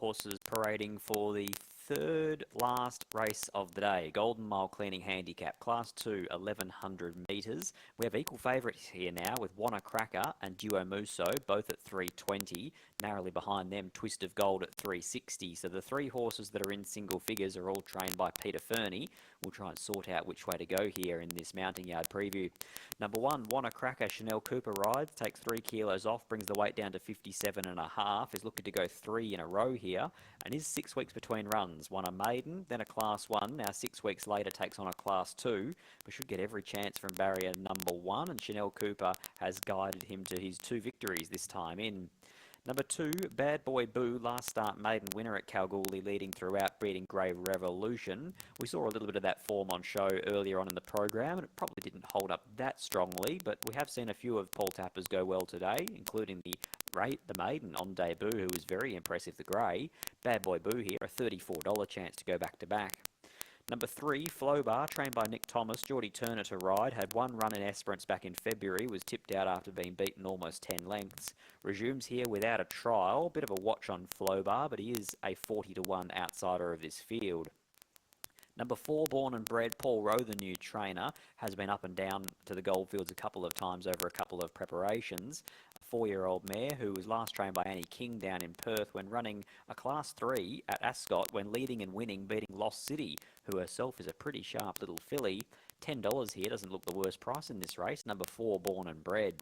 horses parading for the third last race of the day. Golden Mile Cleaning Handicap, Class 2, 1100 metres. We have equal favourites here now with Wanna Cracker and Duo Muso, both at 320. Narrowly behind them, Twist of Gold at 360. So the three horses that are in single figures are all trained by Peter Fernie. We'll try and sort out which way to go here in this mounting yard preview. Number 1, Wanna Cracker, Chanel Cooper rides, takes 3 kilos off, brings the weight down to 57.5, is looking to go 3 in a row here, and is 6 weeks between runs. Won a maiden, then a Class 1, now 6 weeks later takes on a Class 2, but should get every chance from barrier number 1, and Chanel Cooper has guided him to his 2 victories this time in. Number 2, Bad Boy Boo, last start maiden winner at Kalgoorlie, leading throughout, breeding Grey Revolution. We saw a little bit of that form on show earlier on in the program, and it probably didn't hold up that strongly, but we have seen a few of Paul Tapper's go well today, including the maiden on debut, who was very impressive, the Grey. Bad Boy Boo here, a $34 chance to go back to back. Number 3, Flow Bar, trained by Nick Thomas, Geordie Turner to ride, had 1 run in Esperance back in February, was tipped out after being beaten almost 10 lengths. Resumes here without a trial, bit of a watch on Flow Bar, but he is a 40-1 outsider of this field. Number 4, Born and Bred, Paul Rowe, the new trainer, has been up and down to the Goldfields a couple of times over a couple of preparations. A 4-year-old mare who was last trained by Annie King down in Perth when running a Class 3 at Ascot when leading and winning, beating Lost City, who herself is a pretty sharp little filly. $10 here doesn't look the worst price in this race. Number 4, Born and Bred.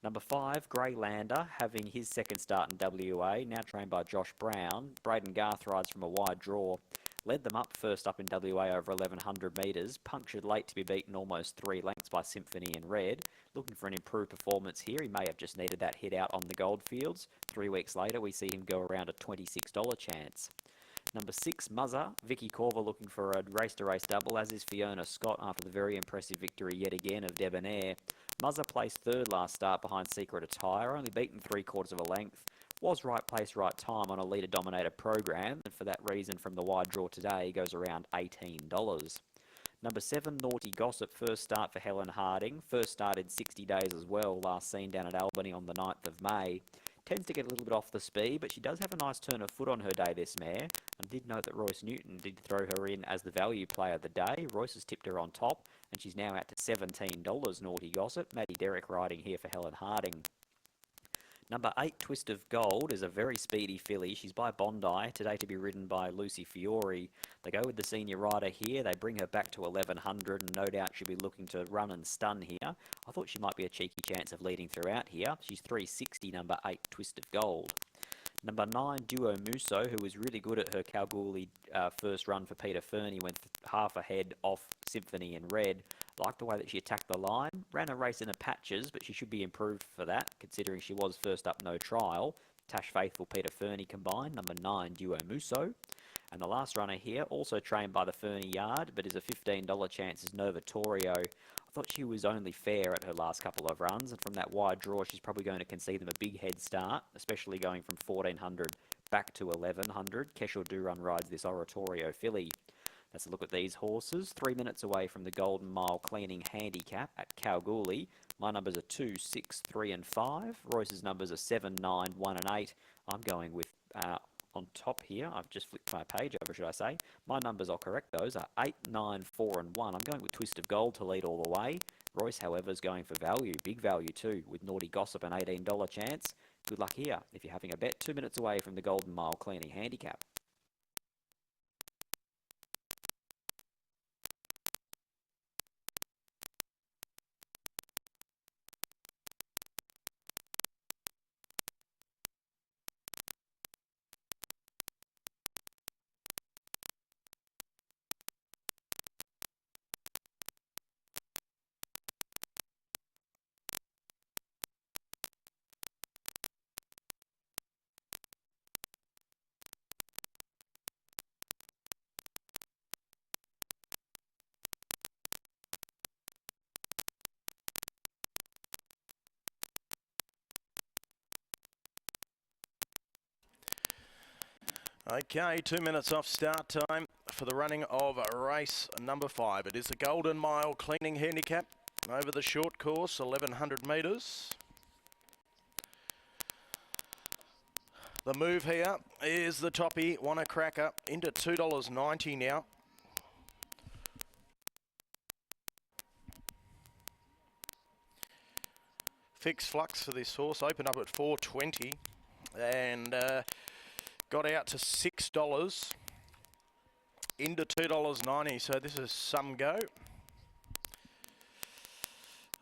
Number 5, Grey Lander, having his second start in WA, now trained by Josh Brown. Braden Garth rides from a wide draw. Led them up first up in WA over 1100 metres, punctured late to be beaten almost 3 lengths by Symphony in Red. Looking for an improved performance here. He may have just needed that hit out on the Goldfields. 3 weeks later, we see him go around a $26 chance. Number 6, Muzzer, Vicky Corver looking for a race-to-race double, as is Fiona Scott after the very impressive victory yet again of Debonair. Muzzer placed 3rd last start behind Secret Attire, only beaten 3/4 of a length. Was right place, right time on a leader-dominated program, and for that reason from the wide draw today goes around $18. Number 7, Naughty Gossip, first start for Helen Harding. First start in 60 days as well, last seen down at Albany on the 9th of May. Tends to get a little bit off the speed, but she does have a nice turn of foot on her day, this mare. And did note that Royce Newton did throw her in as the value player of the day. Royce has tipped her on top, and she's now out to $17, Naughty Gossip. Maddie Derrick riding here for Helen Harding. Number 8, Twist of Gold, is a very speedy filly. She's by Bondi, today to be ridden by Lucy Fiore. They go with the senior rider here. They bring her back to 1100, and no doubt she'll be looking to run and stun here. I thought she might be a cheeky chance of leading throughout here. She's 360, number 8, Twist of Gold. Number 9, Duo Muso, who was really good at her Kalgoorlie first run for Peter Fernie, went half ahead off Symphony in Red. Liked the way that she attacked the line. Ran a race in the patches, but she should be improved for that, considering she was first up no trial. Tash Faithful, Peter Fernie combined. Number 9, Duo Muso. And the last runner here, also trained by the Fernie yard, but is a $15 chance, is Novatorio. I thought she was only fair at her last couple of runs, and from that wide draw, she's probably going to concede them a big head start, especially going from 1400 back to 1100. Keshaw Dhurun rides this Oratorio filly. Let's look at these horses. 3 minutes away from the Golden Mile Cleaning Handicap at Kalgoorlie. My numbers are 2, 6, 3 and 5. Royce's numbers are 7, 9, 1 and 8. I'm going with, on top here, I've just flipped my page over, should I say. My numbers, I'll correct those, are 8, 9, 4 and 1. I'm going with Twist of Gold to lead all the way. Royce, however, is going for value, big value too, with Naughty Gossip an $18 chance. Good luck here if you're having a bet. 2 minutes away from the Golden Mile Cleaning Handicap. Okay, 2 minutes off start time for the running of race number 5. It is the Golden Mile Cleaning Handicap over the short course, 1100 metres. The move here is the toppy, Wanna Cracker, into $2.90 now. Fixed flux for this horse, opened up at $4.20 and got out to $6 into $2.90, so this is some go.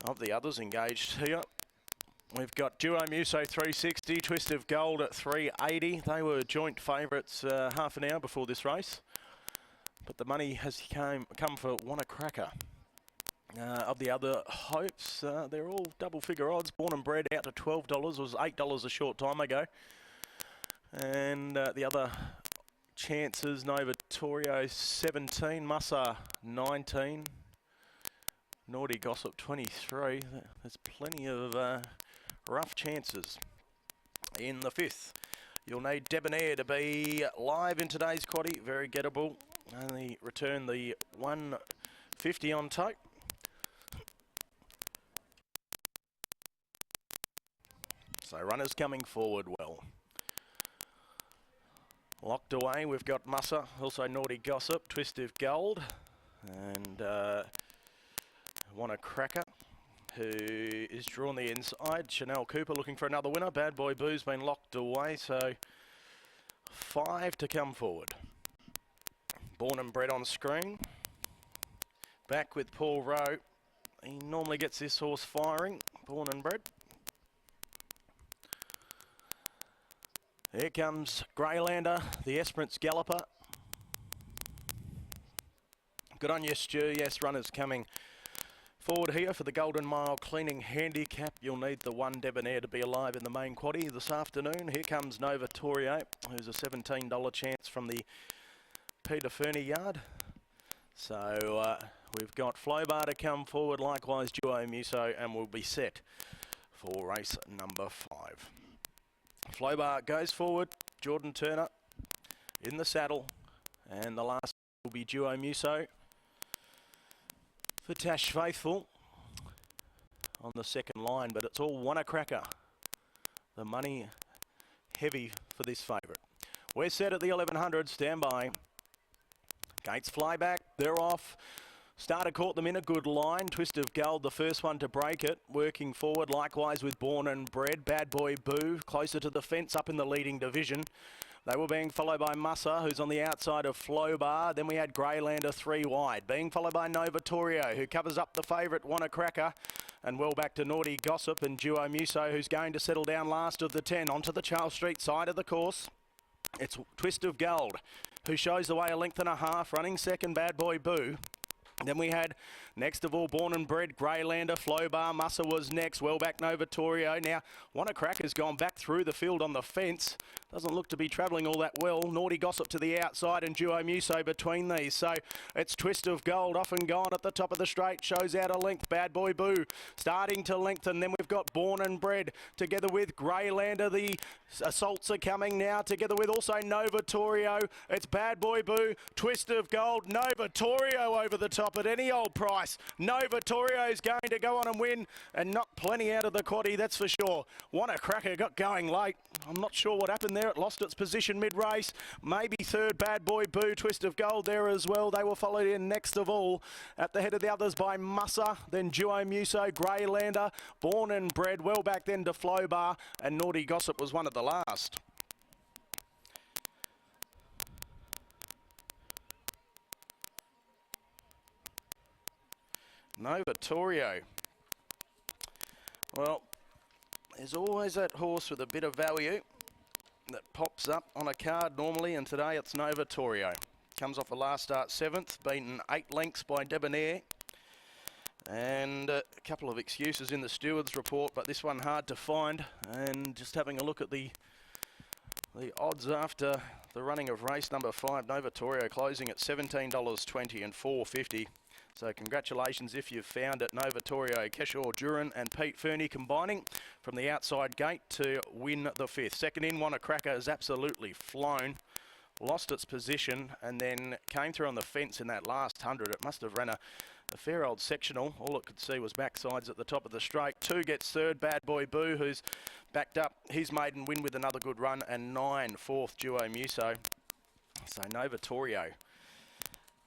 Of the others engaged here, we've got Duo Muso 360, Twist of Gold at 380. They were joint favourites half an hour before this race, but the money has come for Wanna Cracker. Of the other hopes, they're all double figure odds. Born and Bred out to $12, was $8 a short time ago. And the other chances, Novatorio 17, Musa 19, Naughty Gossip 23. There's plenty of rough chances in the fifth. You'll need Debonair to be live in today's quaddie, very gettable. Only return the 150 on tote. So runners coming forward well. Locked away, we've got Musa, also Naughty Gossip, Twist of Gold, and Wanna Cracker, who is drawn the inside. Chanel Cooper looking for another winner. Bad Boy Boo's been locked away, so 5 to come forward. Born and Bred on screen. Back with Paul Rowe. He normally gets this horse firing, Born and Bred. Here comes Greylander, the Esperance Galloper. Good on you, Stu. Yes, runners coming forward here for the Golden Mile Cleaning Handicap. You'll need the one Debonair to be alive in the main quaddie this afternoon. Here comes Novatorio, who's a $17 chance from the Peter Fernie yard. So we've got Flowbar to come forward, likewise Duo Muso, and we'll be set for race number 5. Flowbar goes forward, Jordan Turner in the saddle, and the last will be Duo Muso for Tash Faithful on the second line, but it's all Wanna Cracker. The money heavy for this favourite. We're set at the 1100, stand by. Gates fly back, they're off. Starter caught them in a good line. Twist of Gold, the first one to break it. Working forward, likewise with Born and Bred. Bad Boy Boo, closer to the fence up in the leading division. They were being followed by Musa, who's on the outside of Flowbar. Then we had Greylander 3 wide. Being followed by Novatorio, who covers up the favourite, Wanna Cracker. And well back to Naughty Gossip and Duo Muso, who's going to settle down last of the 10 onto the Charles Street side of the course. It's Twist of Gold, who shows the way a length and a half. Running second, Bad Boy Boo. Then we had, next of all, Born and Bred, Greylander, Flowbar, Musa was next, well back Novatorio. Now, Wanna Cracker's gone back through the field on the fence. Doesn't look to be travelling all that well. Naughty Gossip to the outside and Duo Muso between these. So it's Twist of Gold off and gone at the top of the straight. Shows out a length. Bad Boy Boo starting to lengthen. Then we've got Born and Bred together with Greylander. The assaults are coming now together with also Novatorio. It's Bad Boy Boo, Twist of Gold, Novatorio over the top at any old price. Novatorio's going to go on and win and knock plenty out of the quaddie, that's for sure. Wanna Cracker got going late. I'm not sure what happened there. It lost its position mid-race. Maybe third, Bad Boy Boo, Twist of Gold there as well. They were followed in next of all at the head of the others by Musa, then Duo Muso, Greylander, Born and Bred, well back then to Flowbar, and Naughty Gossip was one of the last. Novatorio. Well, there's always that horse with a bit of value that pops up on a card normally, and today it's Novatorio. Comes off the last start 7th, beaten 8 lengths by Debonair. And a couple of excuses in the stewards report, but this one hard to find. And just having a look at the odds after the running of race number 5, Novatorio closing at $17.20 and $4.50. So congratulations if you've found it. Novatorio, Keshaw Dhurun and Peter Fernie combining from the outside gate to win the 5th. Second in, Wanna Cracker has absolutely flown. Lost its position and then came through on the fence in that last 100. It must have ran a A fair old sectional. All it could see was backsides at the top of the straight. 2 gets third. Bad Boy Boo, who's backed up his maiden win with another good run. And 9, fourth, Duo Muso. So Novatorio,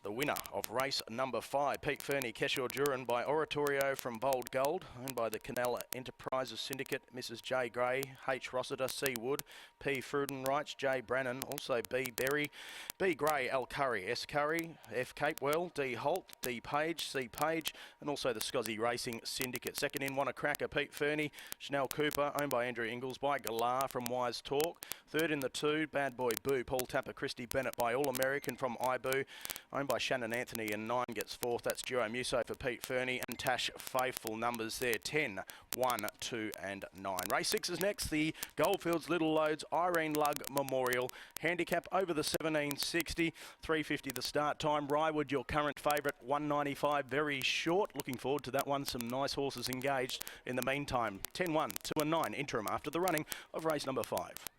the winner of race number 5. Peter Fernie, Keshaw Dhurun by Oratorio from Bold Gold, owned by the Canal Enterprises Syndicate, Mrs. J. Gray, H. Rossiter, C. Wood, P. Frudenreich, J. Brannan, also B. Berry, B. Gray, L. Curry, S. Curry, F. Capewell, D. Holt, D. Page, C. Page, and also the Scozzy Racing Syndicate. Second in, Wanna Cracker, Peter Fernie, Chanel Cooper, owned by Andrew Ingalls, by Galar from Wise Talk. Third in the 2, Bad Boy Boo, Paul Tapper, Christy Bennett by All American from Ibu, owned by Shannon Anthony, and 9 gets 4th. That's Duo Muso for Peter Fernie, and Tash Faithful numbers there, 10, 1, 2 and 9. Race 6 is next, the Goldfields Little Loads Irene Lug Memorial Handicap over the 1760, 3:50 the start time. Rywood, your current favourite, 195, very short. Looking forward to that one, some nice horses engaged. In the meantime, 10, 1, 2 and 9 interim after the running of race number 5.